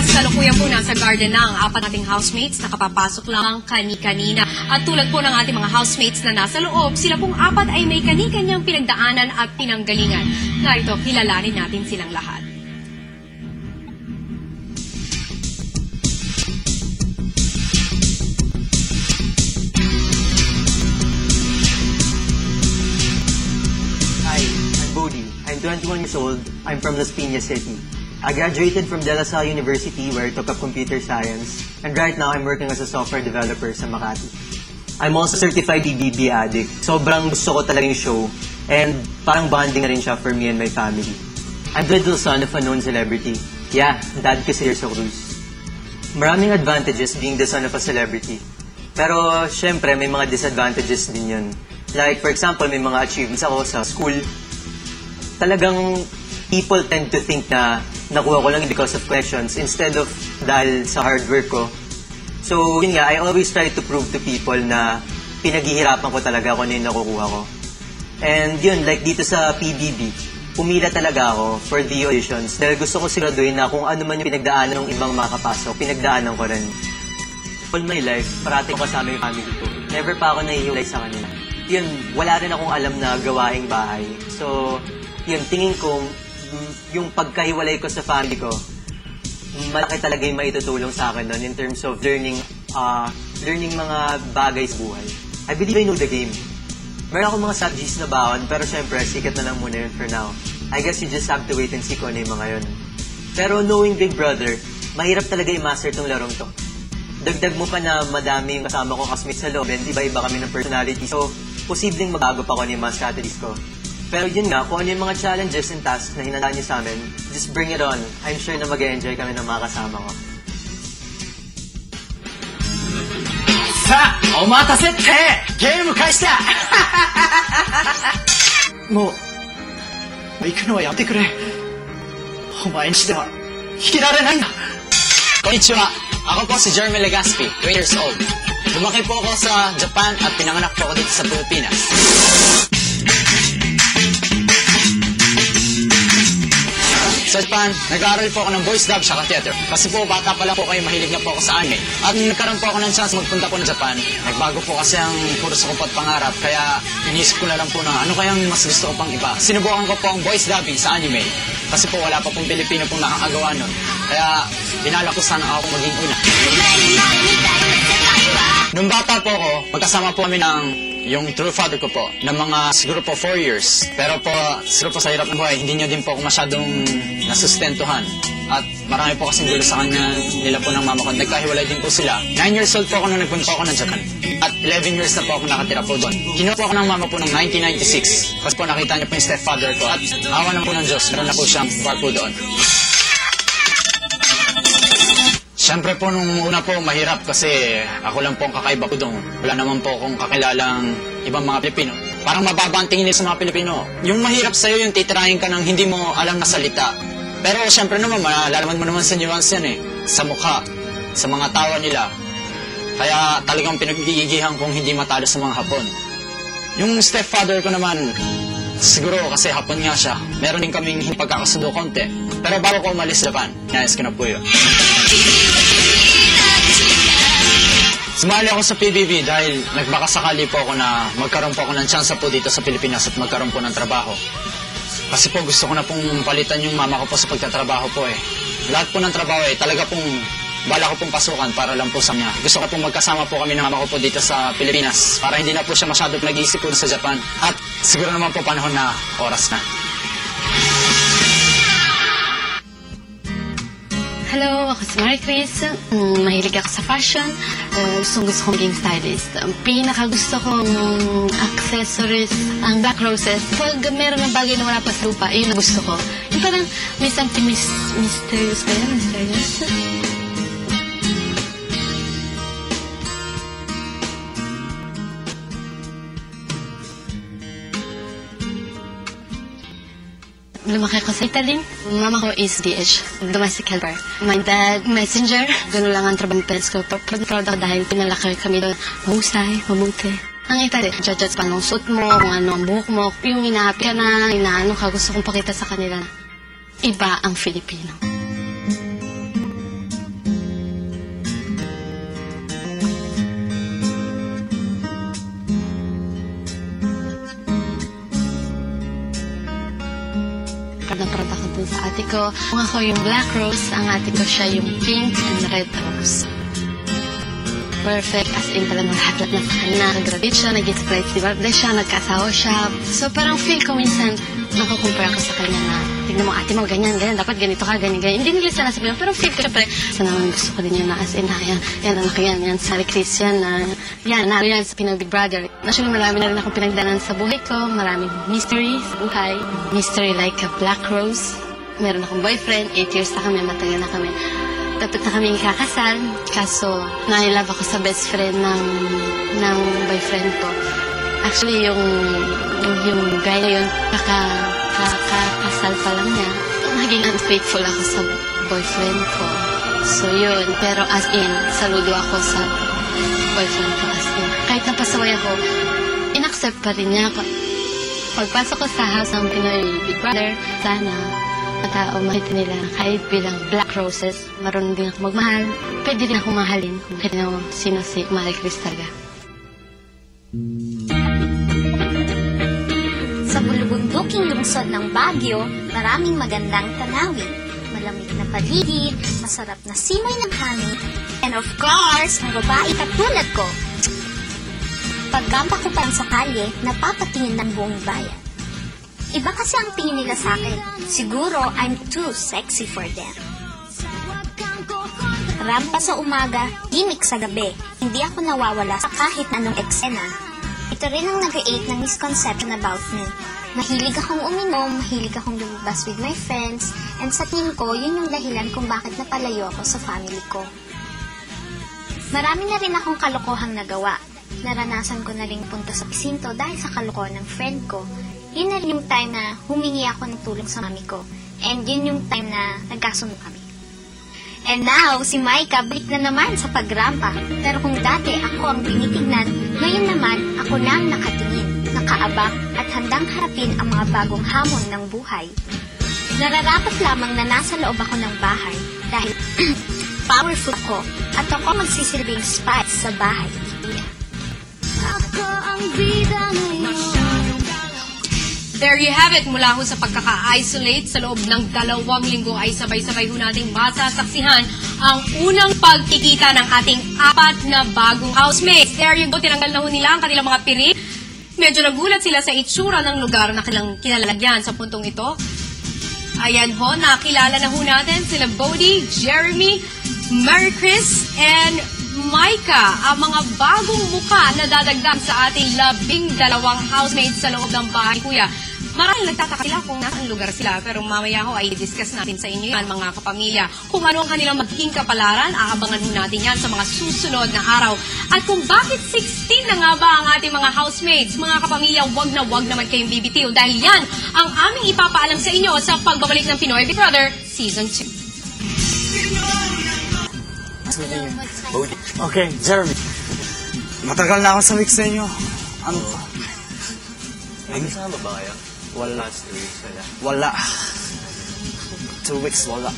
Kasalukuyan po nasa garden na ang apat nating housemates na kapapasok lang kani-kanina. At tulad po ng ating mga housemates na nasa loob, sila pong apat ay may kani-kanyang pinagdaanan at pinanggalingan. Narito, kilalanin natin silang lahat. Hi, I'm Bodhi. I'm 21 years old. I'm from Las Piñas City. I graduated from De La Salle University where I took up computer science, and right now I'm working as a software developer sa Makati. I'm also certified BBB addict. Sobrang gusto ko talaga yung show, and parang bonding na rin siya for me and my family. I'm the little son of a known celebrity. Yeah, dad ko si Tirso Cruz. Maraming advantages being the son of a celebrity. Pero syempre may mga disadvantages din yun. Like for example, may mga achievements ako sa school. Talagang people tend to think na nakuha ko lang because of questions instead of dahil sa hard work ko. So, yun nga, I always try to prove to people na pinaghihirapan ko talaga kung ano yung nakukuha ko. And yun, like dito sa PBB, pumila talaga ako for the auditions dahil gusto ko siguraduhin na kung ano man yung pinagdaanan ng ibang makakapasok, pinagdaanan ko rin. All my life, parating ko kasama yung family ko. Never pa ako nahihiwalay sa kanila. Yun, wala rin akong alam na gawaing bahay. So, yun, tingin ko, yung pagkahiwalay ko sa family ko, malaki talaga yung maitutulong sa akin doon in terms of learning mga bagay sa buhay. I believe I know the game. Meron akong mga subjects na baon, pero syempre, sikat na lang muna yun for now. I guess you just have to wait and see kung ano yung mga yun. Pero knowing Big Brother, mahirap talaga i-master tong larong to. Dagdag mo pa na madami yung kasama ko kasmit sa loob, and iba-iba kami ng personality. So, posibleng magbago pa ko yung mga strategies ko. Pero yun nga, kung ano yung mga challenges and tasks na hinandaan niyo sa amin, just bring it on. I'm sure na mag-enjoy kami ng mga kasama ko. Sa, omatase te! Game kaisi da! Moう行くのはやめてくれ。お前にしては生きられないんだ。Konnichiwa. Ako po si Jeremy Legaspi, 20 years old. Lumaki po ako sa Japan at pinanganak po ako dito sa Pilipinas. Sa Japan, nag-aaral po ako ng voice dub sa theater. Kasi po, bata pa lang po kayo, mahilig na po ako sa anime. At nagkaroon po ako ng chance magpunta po ng Japan. Nagbago po kasi ang kurso ko po at pangarap. Kaya inisip ko na lang po na ano kayang mas gusto ko pang iba. Sinubukan ko po ang voice dubbing sa anime. Kasi po, wala pa pong Pilipino pong nakakagawa nun. Kaya, binala ko sana ako maging una. Nung bata po ako, magkasama po kami ng yung true father ko po, ng mga siguro po 4 years. Pero po, siguro po sa hirap ng buhay, hindi niyo din po ako masyadong nasustentuhan. At marami po kasing gulo sa kanya nila po ng mama ko. Nagkahiwalay din po sila. 9 years old po ako nung nagpunta ako ng Japan. At 11 years na po ako nakatira po doon. Kinuha po ako ng mama po noong 1996. Kasi po nakita niya po yung stepfather ko. At awa na po ng Diyos, meron na po siyang bar po doon. Siyempre po, nung una po, mahirap kasi ako lang po ang kakaiba po doon. Wala naman po akong kakilalang ibang mga Pilipino. Parang mababa ang tingin nila sa mga Pilipino. Yung mahirap sa'yo, yung titirahin ka ng hindi mo alam na salita. Pero siyempre naman, malalaman mo naman sa nuance yan eh. Sa mukha, sa mga tawa nila. Kaya talagang pinag-iigihan kong hindi matalo sa mga Hapon. Yung stepfather ko naman, siguro kasi Hapon nga siya. Meron din kaming pagkakasundo konti. Pero bago ko umalis sa Japan, inayos ko na po yun. Sumali ako sa PBB dahil nagbakasakali po ako na magkaroon po ako ng tsansa po dito sa Pilipinas at magkaroon po ng trabaho. Kasi po gusto ko na pong palitan yung mama ko po sa pagtatrabaho po eh. Lahat po ng trabaho eh, talaga pong bala ko pong pasukan para lang po sa kanya. Gusto ko pong magkasama po kami ng mama ko po dito sa Pilipinas para hindi na po siya masyado nag-iisip po sa Japan. At siguro naman po panahon na oras na. Hello, ako si Marie Chris. Mahilig ako sa fashion. Gusto kong maging stylist. Ang pinakagusto kong accessories, ang black roses. Pag meron ng bagay na wala pa sa lupa, yun ang gusto ko. Yung parang may something mysterious ba yan? Mysterious? Lumaki ako sa Italy. Mama ko is DH, domestic helper. My dad, messenger. Gano'n lang ang trabaho ng parents ko. Proud ako dahil pinalaki kami doon. Mahusay, mabuti. Ang Italy, judge pa ng suit mo, kung ano ang buhok mo. Yung hinahapi ka na, inaano ka, gusto kong pakita sa kanila. Iba ang Filipino. din sa ate ko. Kung ako yung black rose, ang ate ko siya yung pink and red rose. Perfect, as in talagang lahat na sa kanya. Nag-graduate siya, nag-surprise di birthday siya, nagkasawa siya. So parang feel ko minsan, nakukumpara ko sa kanya na, tignan mo ate mo, ganyan, dapat ganito ka, ganyan. Hindi nila sana sabihin, pero feel ko syempre, sa naman gusto ko din yun na as in, yan anak yan, sa Chris yan, yan sa Pinoy Big Brother. Actually, marami na rin akong pinagdanan sa buhay ko, maraming mystery sa buhay. Mystery like a black rose. Meron akong boyfriend, 8 years na kami, matagal na kami. Dapat na kami kakasal, kaso na-love ako sa best friend ng boyfriend ko. Actually, yung guy na yun, kakasal pa lang niya. Naging unfaithful ako sa boyfriend ko. So yun, pero as in, saludo ako sa boyfriend ko as in. Kahit napasaway ako, inaccept pa rin niya. Pagpasok ko sa house ng Pinoy Big Brother, sana tao makita nila kahit bilang black roses, marunong din ako magmahal. Pwede rin ako mahalin kung sino si Marie Chris talaga. Sa bulubunduking lungsod ng Baguio, maraming magandang tanawin. Malamig na paligid, masarap na simoy ng hangin, and of course, ang babae katulad ko. Paggampa ko pa lang sa kalye, napapatingin ng buong bayan. Iba kasi ang tingin nila sa akin. Siguro, I'm too sexy for them. Rampa sa umaga, gimmick sa gabi. Hindi ako nawawala sa kahit anong eksena. Ito rin ang nag-create ng misconception about me. Mahilig akong uminom, mahilig akong lumabas with my friends, and sa tingin ko, yun yung dahilan kung bakit napalayo ako sa family ko. Marami na rin akong kalokohang nagawa. Naranasan ko na rin punta sa presinto dahil sa kalokohan ng friend ko. Yun na rin yung time na humingi ako ng tulong sa mami ko. And yun yung time na nagkasundo kami. And now, si Maika balik na naman sa pagrampa. Pero kung dati ako ang tinitignan, ngayon naman ako na ang nakatingin, nakaabang at handang harapin ang mga bagong hamon ng buhay. Nararapat lamang na nasa loob ako ng bahay dahil powerful ako at ako magsisilbing spice sa bahay. Ako ang bida ngayon. There you have it. Mula ho sa pagkaka-isolate sa loob ng 2 linggo ay sabay-sabay ho nating masasaksihan ang unang pagkikita ng ating 4 na bagong housemates. There you go. Tinanggal na ho nila ang kanilang mga pirik. Medyo nagulat sila sa itsura ng lugar na kanilang kinalalagyan sa puntong ito. Ayan ho, nakilala na ho natin sila Bodie, Jeremy, Marie Chris, and Maika, ang mga bagong muka na dadagdag sa ating 12 housemates sa loob ng bahay, kuya. Maraming nagtataka sila kung nasaan lugar sila, pero mamaya ho ay discuss natin sa inyo yan, mga kapamilya. Kung ano ang kanilang magiging kapalaran, aabangan ho natin yan sa mga susunod na araw. At kung bakit 16 na nga ba ang ating mga housemates, mga kapamilya, wag naman kayong bibitiw dahil yan ang aming ipapaalam sa inyo sa pagbabalik ng Pinoy Big Brother Season 2. Okay, Jeremy. Matagal na ako sa week sa inyo. Ano? May kasama ba kayo? Wala. Last 2 weeks wala. Wala. 2 weeks, wala.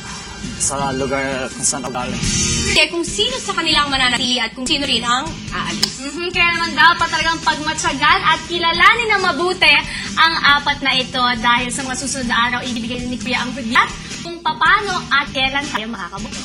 Sa lugar kung saan ako galing. Kaya kung sino sa kanila ang mananatili at kung sino rin ang aalis. Kaya naman dapat talagang pagmatsagan at kilalanin na mabuti ang 4 na ito dahil sa mga susunod na araw, ibibigay ni Kuya ang bidyat kung paano at kailan tayo makakabuto.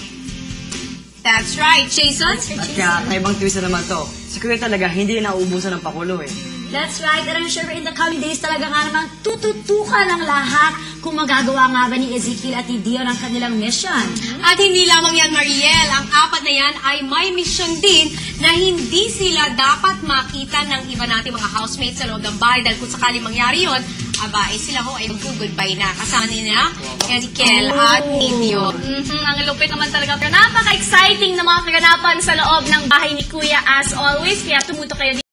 That's right, Jason. At kaya kaibang twist na naman to. Si Kuya talaga hindi nauubusan ng pakulo eh. That's right. And I'm sure in the coming days talaga nga naman tututukan ng lahat kung magagawa nga ba ni Ezekiel at ni Dion ang kanilang mission. At hindi lamang yan, Mariel. Ang 4 na yan ay may mission din na hindi sila dapat makita ng iba nating mga housemates sa loob ng bahay dahil kung sakaling mangyari yun, aba, sila ho ay mag-goodbye na. Kasama nila, Ezekiel at Dion. Ang lupit naman talaga. Napaka-exciting na mga kaganapan sa loob ng bahay ni Kuya as always. Kaya tumuto kayo